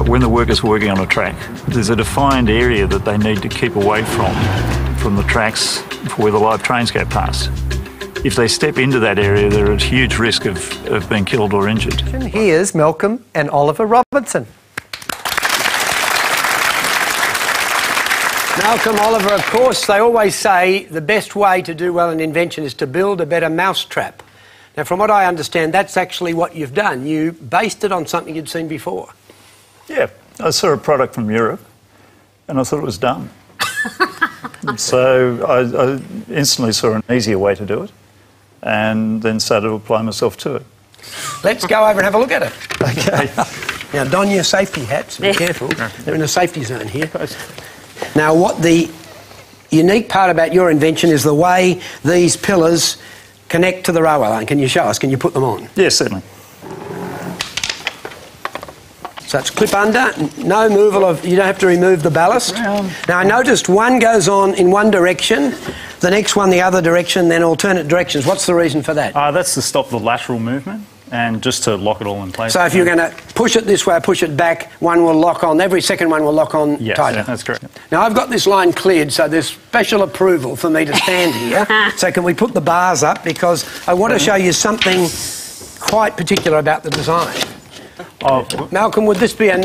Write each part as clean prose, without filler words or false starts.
When the workers are working on a track, there's a defined area that they need to keep away from the tracks for where the live trains go past. If they step into that area, they're at huge risk of being killed or injured. Here's Malcolm and Oliver Robinson. Malcolm, Oliver, of course, they always say the best way to do well in invention is to build a better mousetrap. Now, from what I understand, that's actually what you've done. You based it on something you'd seen before. Yeah, I saw a product from Europe and I thought it was dumb. So I instantly saw an easier way to do it and then started to apply myself to it. Let's go over and have a look at it. Okay. Now, don your safety hats. Be careful. They're in a safety zone here. Now, what the unique part about your invention is the way these pillars connect to the railway line. Can you show us? Can you put them on? Yes, certainly. So it's clip under, no removal of, you don't have to remove the ballast. Now I noticed one goes on in one direction, the next one the other direction, then alternate directions. What's the reason for that? That's to stop the lateral movement and just to lock it all in place. So if you're going to push it this way or push it back, one will lock on, every second one will lock on tighter. Yeah, that's correct. Now I've got this line cleared, so there's special approval for me to stand here. So can we put the bars up, because I want to show you something quite particular about the design. Malcolm, would this be a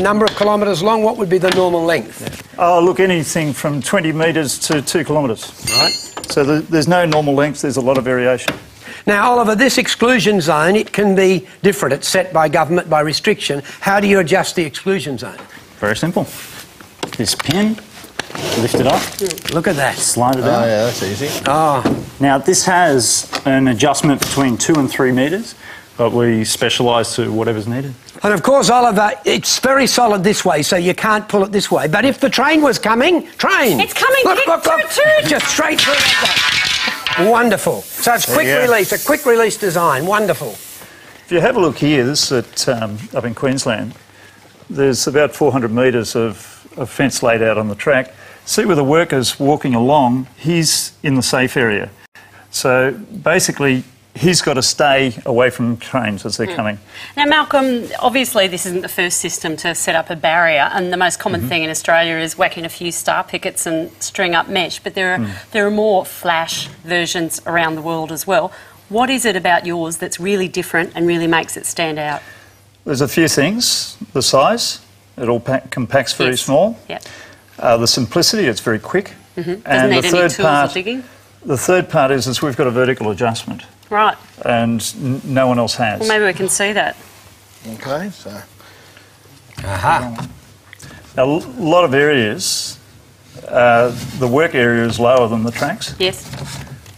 number of kilometres long? What would be the normal length? Oh, look, anything from 20 metres to 2 kilometres. Right. So there's no normal length, there's a lot of variation. Now, Oliver, this exclusion zone, it can be different. It's set by government, by restriction. How do you adjust the exclusion zone? Very simple. This pin, lift it up. Look at that. Slide it down. Oh, yeah, that's easy. Oh. Now, this has an adjustment between 2 and 3 metres, but we specialise to whatever's needed. And of course, Oliver, it's very solid this way, so you can't pull it this way. But if the train was coming, train! It's coming! Look, just straight through that. Wonderful. So it's quick release, a quick release design. Wonderful. If you have a look here, this is up in Queensland, there's about 400 metres of fence laid out on the track. See where the worker's walking along, he's in the safe area. So basically, he's got to stay away from trains as they're coming. Now, Malcolm, obviously this isn't the first system to set up a barrier, and the most common thing in Australia is whacking a few star pickets and string up mesh, but there are more flash versions around the world as well. What is it about yours that's really different and really makes it stand out? There's a few things. The size, it all compacts very small. Yep. The simplicity, it's very quick. Doesn't need any tools or digging? The third part is we've got a vertical adjustment. Right. And no one else has. Well, maybe we can see that. Okay, so... Aha. Now, a lot of areas, the work area is lower than the tracks. Yes.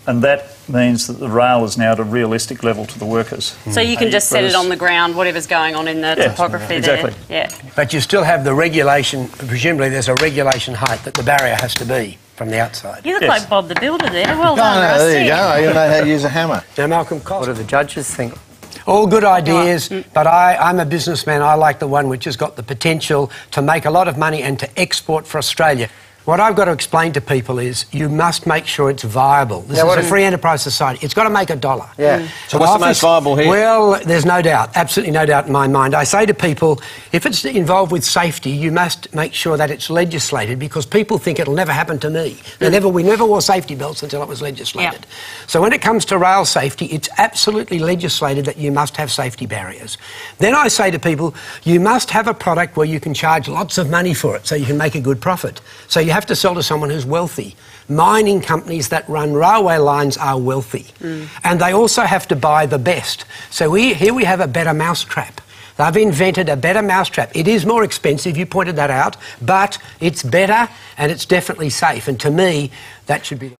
And that means that the rail is now at a realistic level to the workers. So you can just set it on the ground, whatever's going on in the topography there. Exactly. Yeah. But you still have the regulation, presumably there's a regulation height that the barrier has to be from the outside. You look like Bob the Builder there. Well done, No, Rusty. there you go. You know how to use a hammer. Now, Malcolm, What do the judges think? all good ideas, but I'm a businessman. I like the one which has got the potential to make a lot of money and to export for Australia. What I've got to explain to people is you must make sure it's viable. This is a free enterprise society. It's got to make $1. Yeah. So what's the most viable here? Well, there's no doubt, absolutely no doubt in my mind. I say to people, if it's involved with safety, you must make sure that it's legislated, because people think it'll never happen to me. We never wore safety belts until it was legislated. Yep. So when it comes to rail safety, it's absolutely legislated that you must have safety barriers. Then I say to people, you must have a product where you can charge lots of money for it so you can make a good profit. So you have to sell to someone who's wealthy. Mining companies that run railway lines are wealthy. And they also have to buy the best. So here we have a better mousetrap. They've invented a better mousetrap. It is more expensive, you pointed that out, but it's better and it's definitely safe. And to me, that should be...